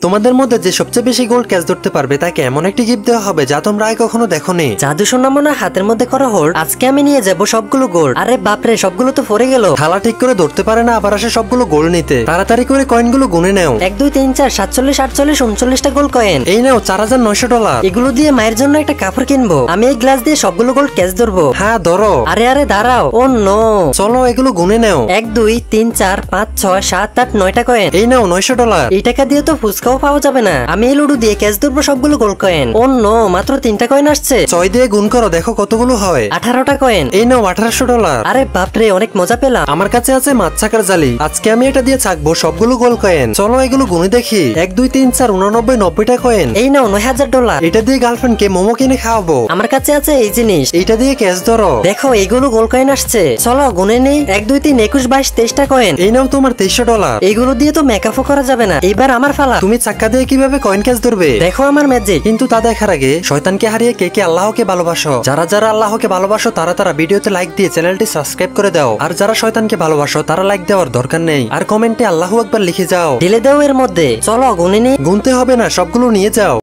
তোমাদের মধ্যে যে সবচেয়ে বেশি গোল্ড ক্যাচ ধরতে পারবে তাকে এমন একটি গিফট দেওয়া হবে যা তোমরা আগে কখনো দেখোনি। জাদু সোনা মোনা হাতের মধ্যে করা হোল্ড। আজকে আমি নিয়ে যাব সবগুলো গোল্ড। আরে বাপরে, সবগুলো তো পড়ে গেল। থালা ঠিক করে ধরতে পারে না, আবার আসে সবগুলো গোল্ড নিতে। তাড়াতাড়ি করে কয়েনগুলো গুনে নাও। 1 2 3 4 47 48 39টা গোল্ড কয়েন। এই নাও $4900। এগুলো দিয়ে মায়ের জন্য একটা কাপড় কিনবো। আমি এই গ্লাস দিয়ে সবগুলো গোল্ড ক্যাচ ধরবো। হ্যাঁ ধরো। আরে দাঁড়াও, ও নো। চলো এগুলো গুনে নাও। 1 2 3 4 5 6 7 8 9টা কয়েন। এই নাও $900। এই টাকা দিয়ে তো ফুচকাও পাওয়া যাবে না। আমি এই লুডু দিয়ে ক্যাচ ধরবো সবগুলো গোল্ড কয়েন। ও নো, মাত্র 3টা কয়েন আসছে। 6 দিয়ে গুণ করো, দেখো কতগুলো হয়। 18টা কয়েন। এই নাও $1800। আরে বাপরে, অনেক মজা পেলাম। আমার কাছে আছে মাছ চাকার জালি, আজকে আমি এটা দিয়ে চাকবো সবগুলো গোল্ড কয়েন। চলো এগুলো গুনে দেখি। 1 2 3 4 89 90টা কয়েন। এই নাও $9000। এটা দিয়ে গার্লফ্রেন্ডকে মোমো কিনে খাওয়াবো। আমার কাছে আছে এই জিনিস। এইটা দিয়ে ক্যাচ ধরো। দেখো এইগুলো গোল্ড কয়েন আসছে। চলো গুনে নেই। 1 2 3 21 22 23টা কয়েন। এই নাও তোমার $2300। এইগুলো দিয়ে তো মেকআপও করা যাবে না। এবার আমার ফালা। তুমি চাক্কা দিয়ে কিভাবে কয়েন ক্যাচ ধরবে দেখো আমার ম্যাজিক। কিন্তু তা দেখার আগে শয়তানকে হারিয়ে কে কে আল্লাহকে ভালোবাসো, যারা যারা আল্লাহকে ভালোবাসো তারা ভিডিওতে লাইক দিয়ে চ্যানেলটি সাবস্ক্রাইব করে দাও। আর যারা শয়তানকে ভালোবাসো তারা লাইক দেওয়ার দরকার নেই, আর কমেন্টে আল্লাহু আকবার লিখে যাও। ঢেলে দাও এর মধ্যে। চলো গুনে নেই। গুনতে হবে না, সবগুলো নিয়ে যাও।